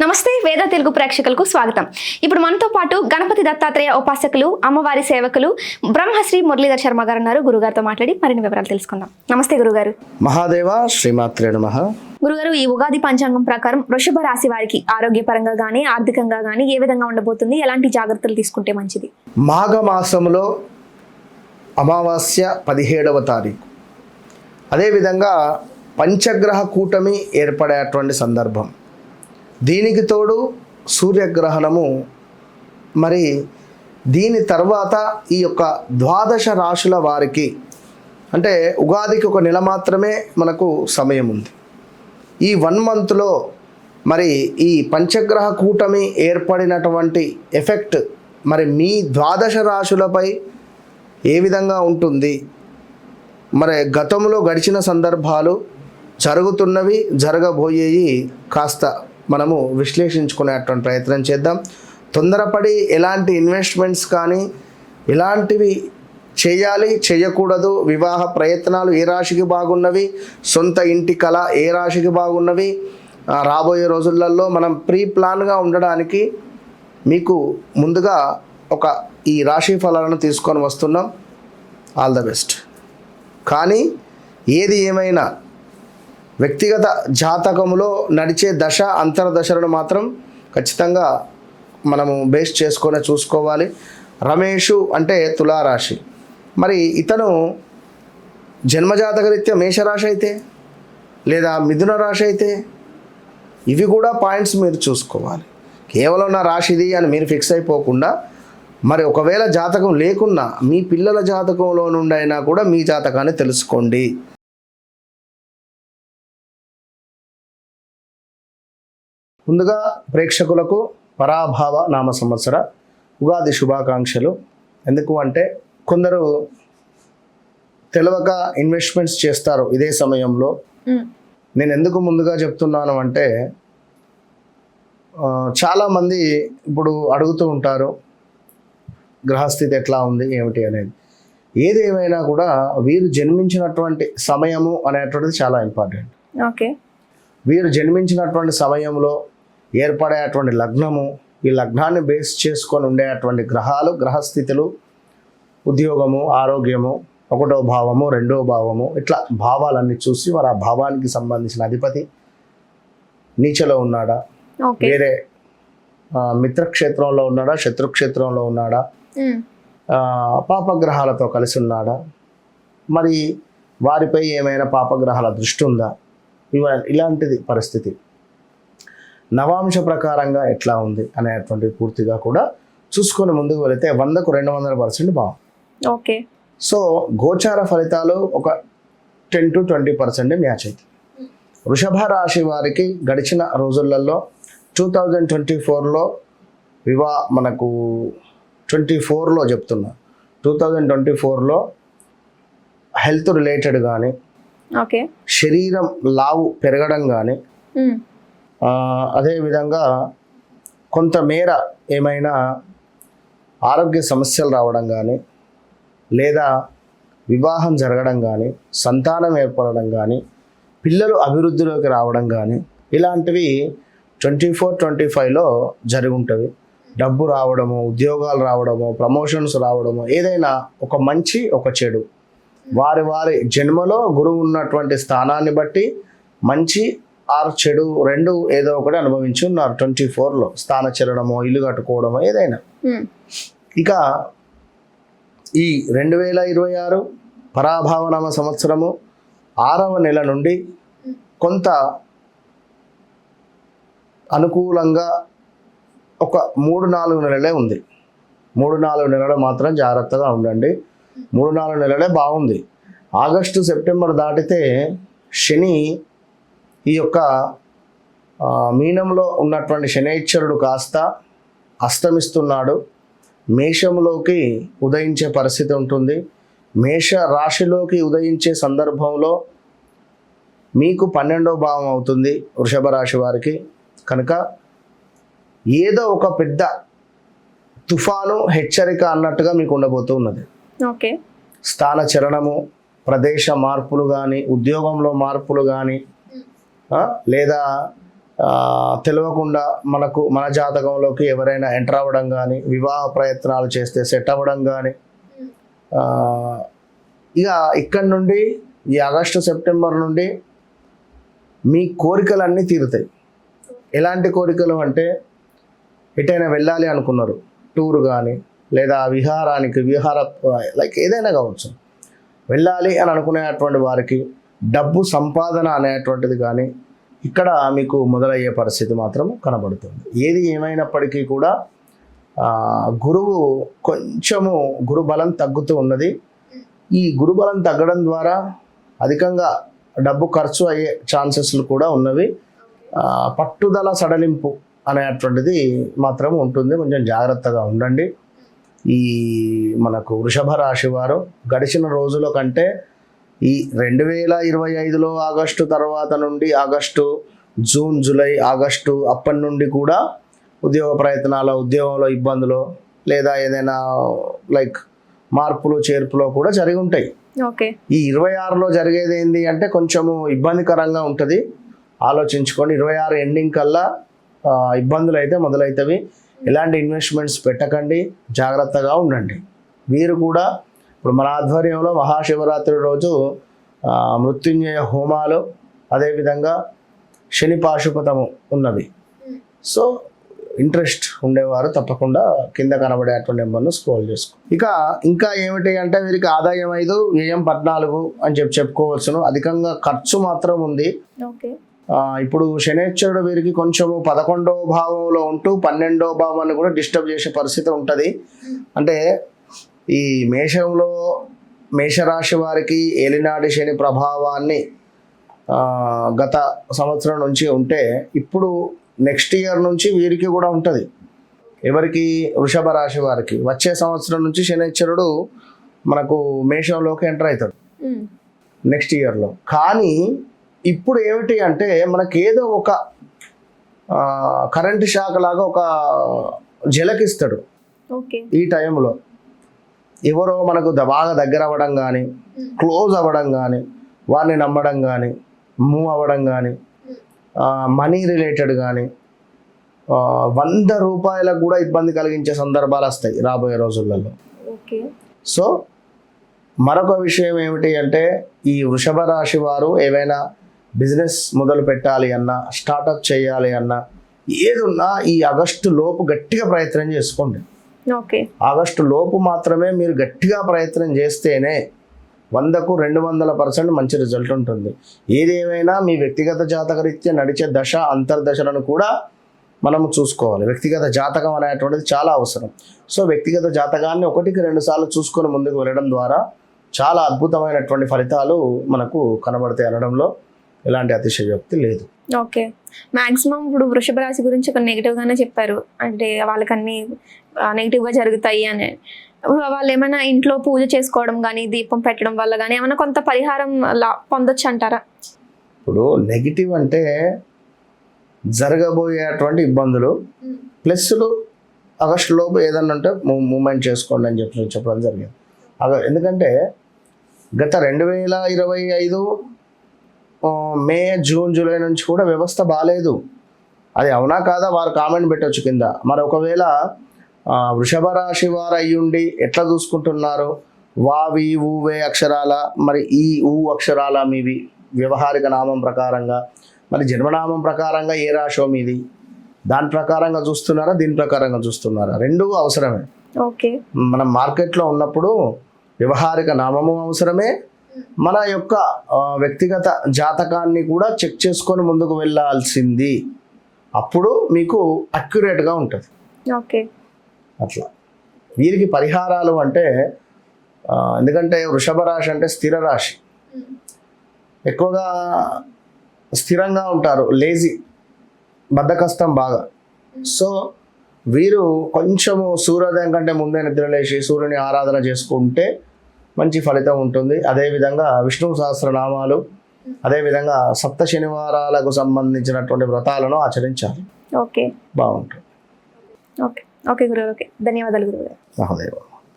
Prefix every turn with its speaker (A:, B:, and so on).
A: నమస్తే వేద తెలుగు ప్రేక్షకులకు స్వాగతం. ఇప్పుడు మనతో పాటు గణపతి దత్తాత్రేయ ఉపాసకులు, అమ్మవారి సేవకులు బ్రహ్మశ్రీ మురళీధర్ శర్మ గారు ఉన్నారు. గురుగారితో మాట్లాడి మరిన్ని వివరాలు తెలుసుకుందాం. నమస్తే గురుగారు.
B: మహాదేవ శ్రీమాత్రే నమః.
A: గురుగారు, ఈ ఉగాది పంచాంగం ప్రకారం వృషభ రాశి వారికి ఆరోగ్యపరంగా గానీ ఆర్థికంగా గానీ ఏ విధంగా ఉండబోతుంది, ఎలాంటి జాగ్రత్తలు తీసుకుంటే మంచిది?
B: మాఘ మాసంలో అమావాస్య 17వ తారీఖు, అదేవిధంగా పంచగ్రహ కూటమి ఏర్పడేటువంటి సందర్భం. దీనికి తోడు సూర్యగ్రహణము. మరి దీని తర్వాత ఈ యొక్క ద్వాదశ రాశుల వారికి, అంటే ఉగాదికి ఒక నెల మాత్రమే మనకు సమయం ఉంది. ఈ 1 మంత్లో మరి ఈ పంచగ్రహ కూటమి ఏర్పడినటువంటి ఎఫెక్ట్ మరి మీ ద్వాదశ రాశులపై ఏ విధంగా ఉంటుంది, మరి గతంలో గడిచిన సందర్భాలు, జరుగుతున్నవి, జరగబోయేవి కాస్త మనము విశ్లేషించుకునేటువంటి ప్రయత్నం చేద్దాం. తొందరపడి ఎలాంటి ఇన్వెస్ట్మెంట్స్ కానీ ఇలాంటివి చేయాలి చేయకూడదు. వివాహ ప్రయత్నాలు ఏ రాశికి బాగున్నవి, సొంత ఇంటి కళ ఏ రాశికి బాగున్నవి, రాబోయే రోజులలో మనం ప్రీ ప్లాన్గా ఉండడానికి మీకు ముందుగా ఈ రాశి ఫలాలను తీసుకొని వస్తున్నాం. All the best. కానీ ఏది ఏమైనా వ్యక్తిగత జాతకములో నడిచే దశ అంతర్దశలను మాత్రం ఖచ్చితంగా మనము బేస్ చేసుకొని చూసుకోవాలి. రమేషు అంటే తులారాశి, మరి ఇతను జన్మజాతకరీత్యా మేషరాశి అయితే లేదా మిథున రాశి అయితే ఇవి కూడా పాయింట్స్ మీరు చూసుకోవాలి. కేవలం నా రాశిది అని మీరు ఫిక్స్ అయిపోకుండా, మరి ఒకవేళ జాతకం లేకున్నా మీ పిల్లల జాతకంలో నుండి అయినా కూడా మీ జాతకాన్ని తెలుసుకోండి. ముందుగా ప్రేక్షకులకు పరాభావ నామ సంవత్సర ఉగాది శుభాకాంక్షలు. ఎందుకు అంటే కొందరు తెలియక ఇన్వెస్ట్మెంట్స్ చేస్తారు ఇదే సమయంలో. నేను ఎందుకు ముందుగా చెప్తున్నాను అంటే చాలామంది ఇప్పుడు అడుగుతూ ఉంటారు గ్రహస్థితి ఎట్లా ఉంది ఏమిటి అనేది. ఏది ఏమైనా కూడా వీరు జన్మించినటువంటి సమయము అనేటువంటిది చాలా ఇంపార్టెంట్.
A: ఓకే,
B: వీరు జన్మించినటువంటి సమయంలో ఏర్పడేటువంటి లగ్నము, ఈ లగ్నాన్ని బేస్ చేసుకొని ఉండేటువంటి గ్రహాలు, గ్రహస్థితులు, ఉద్యోగము, ఆరోగ్యము, 1వ భావము, 2వ భావము, ఇట్లా భావాలన్నీ చూసి మరి ఆ భావానికి సంబంధించిన అధిపతి నీచలో ఉన్నాడా, వేరే మిత్రక్షేత్రంలో ఉన్నాడా, శత్రుక్షేత్రంలో ఉన్నాడా, పాపగ్రహాలతో కలిసి ఉన్నాడా, మరి వారిపై ఏమైనా పాపగ్రహాల దృష్టి ఉందా, ఇలాంటిది పరిస్థితి. నవాంశ ప్రకారంగా ఎట్లా ఉంది అనేటువంటి పూర్తిగా కూడా చూసుకొని ముందుకు వెళితే 100కు 200% బాగుంది.
A: ఓకే.
B: సో గోచార ఫలితాలు ఒక 10 to 20% మ్యాచ్ అవుతుంది. వృషభ రాశి వారికి గడిచిన రోజులలో 2024లో మనకు 24లో చెప్తున్నా, 2024లో హెల్త్ రిలేటెడ్ కానీ,
A: ఓకే,
B: శరీరం లావు పెరగడం కానీ, అదేవిధంగా కొంతమేర ఏమైనా ఆరోగ్య సమస్యలు రావడం కానీ, లేదా వివాహం జరగడం కానీ, సంతానం ఏర్పడడం కానీ, పిల్లలు అభివృద్ధిలోకి రావడం కానీ, ఇలాంటివి 24-25లో జరిగి ఉంటుంది. డబ్బు రావడము, ఉద్యోగాలు రావడము, ప్రమోషన్స్ రావడము, ఏదైనా ఒక మంచి ఒక చెడు వారి వారి జన్మలో గురువు ఉన్నటువంటి స్థానాన్ని బట్టి మంచి ఆర్ చెడు రెండు ఏదో ఒకటి అనుభవించి ఉన్నారు 24లో. స్థాన చలనమో, ఇల్లు కట్టుకోవడమో ఏదైనా. ఇక ఈ 2026 పరాభావనామ సంవత్సరము 6వ నెల నుండి కొంత అనుకూలంగా ఒక 3-4 నెలలే ఉంది. 3-4 నెలలు మాత్రం జాగ్రత్తగా ఉండండి. 3-4 నెలలే బాగుంది. ఆగస్టు, సెప్టెంబర్ దాటితే శని ఈ యొక్క మీనంలో ఉన్నటువంటి శనైశ్వరుడు కాస్త అస్తమిస్తున్నాడు. మేషంలోకి ఉదయించే పరిస్థితి ఉంటుంది. మేష రాశిలోకి ఉదయించే సందర్భంలో మీకు 12వ భావం అవుతుంది వృషభ రాశి వారికి. కనుక ఏదో ఒక పెద్ద తుఫాను, హెచ్చరిక అన్నట్టుగా మీకు ఉండబోతూ ఉన్నది.
A: ఓకే.
B: స్థాన చలనము, ప్రదేశ మార్పులు కానీ, ఉద్యోగంలో మార్పులు కానీ, లేదా తెలియకుండా మన జాతకంలోకి ఎవరైనా ఎంటర్ అవ్వడం కానీ, వివాహ ప్రయత్నాలు చేస్తే సెట్ అవ్వడం కానీ, ఇక ఇక్కడ నుండి ఈ ఆగస్టు సెప్టెంబర్ నుండి మీ కోరికలన్నీ తీరుతాయి. ఎలాంటి కోరికలు అంటే, ఎటైనా వెళ్ళాలి అనుకున్నారు, టూర్ కానీ లేదా విహార లైక్ ఏదైనా కావచ్చు, వెళ్ళాలి అని అనుకునేటువంటి వారికి డబ్బు సంపాదన అనేటువంటిది కానీ ఇక్కడ మీకు మొదలయ్యే పరిస్థితి మాత్రం కనబడుతుంది. ఏది ఏమైనప్పటికీ కూడా గురువు కొంచెము గురుబలం తగ్గుతూ ఉన్నది. ఈ గురుబలం తగ్గడం ద్వారా అధికంగా డబ్బు ఖర్చు అయ్యే ఛాన్సెస్లు కూడా ఉన్నవి. పట్టుదల సడలింపు అనేటువంటిది మాత్రం ఉంటుంది. కొంచెం జాగ్రత్తగా ఉండండి. ఈ మనకు వృషభ రాశి వారు గడిచిన రోజుల కంటే ఈ 2025లో ఆగస్టు తర్వాత నుండి జూన్, జూలై, ఆగస్టు అప్పటి నుండి కూడా ఉద్యోగ ప్రయత్నాలు, ఉద్యోగంలో ఇబ్బందులు లేదా ఏదైనా లైక్ మార్పులు చేర్పులో కూడా జరిగి ఉంటాయి.
A: ఓకే. ఈ
B: 26లో జరిగేది ఏంటి అంటే కొంచెము ఇబ్బందికరంగా ఉంటుంది. ఆలోచించుకొని 26 ఎండింగ్ కల్లా ఇబ్బందులు అయితే మొదలవుతాయి. ఎలాంటి ఇన్వెస్ట్మెంట్స్ పెట్టకండి, జాగ్రత్తగా ఉండండి. వీరు కూడా ఇప్పుడు మన ఆధ్వర్యంలో మహాశివరాత్రి రోజు మృత్యుంజయ హోమాలు, అదేవిధంగా శని పాశుపతము ఉన్నవి. సో ఇంట్రెస్ట్ ఉండేవారు తప్పకుండా కింద కనబడేటువంటి నెంబర్ను స్క్రోల్ చేసుకో. ఇంకా ఏమిటి అంటే వీరికి ఆదాయం 5, వ్యయం 14 అని చెప్పుకోవచ్చును. అధికంగా ఖర్చు మాత్రం ఉంది. ఇప్పుడు శనేశ్వరుడు వీరికి కొంచెము 11వ భావంలో ఉంటూ 12వ భావాన్ని కూడా డిస్టర్బ్ చేసే పరిస్థితి ఉంటుంది. అంటే ఈ మేషరాశి వారికి ఏలినాటి శని ప్రభావాన్ని గత సంవత్సరం నుంచి ఉంటే ఇప్పుడు నెక్స్ట్ ఇయర్ నుంచి వీరికి కూడా ఉంటుంది. ఎవరికి? వృషభ రాశి వారికి. వచ్చే సంవత్సరం నుంచి శనిశ్వరుడు మనకు మేషంలోకి ఎంటర్ అవుతాడు నెక్స్ట్ ఇయర్లో. కానీ ఇప్పుడు ఏమిటి అంటే మనకి ఏదో ఒక కరెంటు షాక్ లాగా ఒక జలకిస్తాడు. ఈ టైంలో ఎవరో మనకు బాగా దగ్గర అవ్వడం కానీ, క్లోజ్ అవ్వడం కానీ, వారిని నమ్మడం కానీ, మూవ్ అవ్వడం కానీ, మనీ రిలేటెడ్ కానీ 100 రూపాయలకు కూడా ఇబ్బంది కలిగించే సందర్భాలు వస్తాయి రాబోయే రోజులలో. సో మరొక విషయం ఏమిటి అంటే ఈ వృషభ రాశి వారు ఏవైనా బిజినెస్ మొదలు పెట్టాలి అన్నా, స్టార్టప్ చేయాలి అన్నా, ఏదున్నా ఈ ఆగస్టు లోపు గట్టిగా ప్రయత్నం చేసుకోండి. ఆగస్టు లోపు మాత్రమే మీరు గట్టిగా ప్రయత్నం చేస్తేనే 100కు 200% మంచి రిజల్ట్ ఉంటుంది. ఏదేమైనా మీ వ్యక్తిగత జాతకరీత్యా నడిచే దశ అంతర్దశలను కూడా మనము చూసుకోవాలి. వ్యక్తిగత జాతకం అనేటువంటిది చాలా అవసరం. సో వ్యక్తిగత జాతకాన్ని 1కి 2 సార్లు చూసుకొని ముందుకు వెళ్ళడం ద్వారా చాలా అద్భుతమైనటువంటి ఫలితాలు మనకు కనబడతాయి అనడంలో ఎలాంటి అతిశయోక్తి లేదు.
A: ఓకే. మ్యాక్సిమం ఇప్పుడు వృషభ రాశి గురించి ఒక నెగిటివ్గానే చెప్పారు, అంటే వాళ్ళకన్నీ నెగిటివ్గా జరుగుతాయి అని. వాళ్ళు ఏమైనా ఇంట్లో పూజ చేసుకోవడం కానీ, దీపం పెట్టడం వల్ల కానీ ఏమైనా కొంత పరిహారం పొందొచ్చు అంటారా?
B: ఇప్పుడు నెగిటివ్ అంటే జరగబోయేటువంటి ఇబ్బందులు ప్లస్లు ఆగస్టు లోపు ఏదన్నా ఉంటే మూమెంట్ చేసుకోండి అని చెప్పడం జరిగింది. ఎందుకంటే గత 2025 మే, జూన్, జూలై నుంచి కూడా వ్యవస్థ బాగాలేదు. అది అవునా కాదా వారు కామెంట్ పెట్టవచ్చు కింద. మరి ఒకవేళ వృషభ రాశి వారు అయ్యుండి ఎట్లా చూసుకుంటున్నారు, వావి ఊవే అక్షరాల, మరి ఈ ఊ అక్షరాల మీవి వ్యవహారిక నామం ప్రకారంగా, మరి జన్మనామం ప్రకారంగా ఏ రాశో మీది, దాని ప్రకారంగా చూస్తున్నారా, దీని ప్రకారంగా చూస్తున్నారా? రెండూ అవసరమే.
A: ఓకే.
B: మనం మార్కెట్లో ఉన్నప్పుడు వ్యవహారిక నామము అవసరమే, మన యొక్క వ్యక్తిగత జాతకాన్ని కూడా చెక్ చేసుకొని ముందుకు వెళ్ళాల్సింది. అప్పుడు మీకు అక్యురేట్గా ఉంటుంది.
A: ఓకే.
B: అట్లా వీరికి పరిహారాలు అంటే ఎందుకంటే వృషభ రాశి అంటే స్థిర రాశి, ఎక్కువగా స్థిరంగా ఉంటారు, లేజీ, బద్ధకస్తం బాగా. సో వీరు కొంచెము సూర్యోదయం కంటే ముందే నిద్రలేసి సూర్యుని ఆరాధన చేసుకుంటే మంచి ఫలితం ఉంటుంది. అదేవిధంగా విష్ణు సహస్రనామాలు, అదేవిధంగా సప్త శనివారాలకు సంబంధించినటువంటి వ్రతాలను ఆచరించాలి.
A: ఓకే,
B: బాగుంటుంది.
A: ఓకే. ఓకే గురువు. ఓకే, ధన్యవాదాలు గురువు.
B: మహోదయ.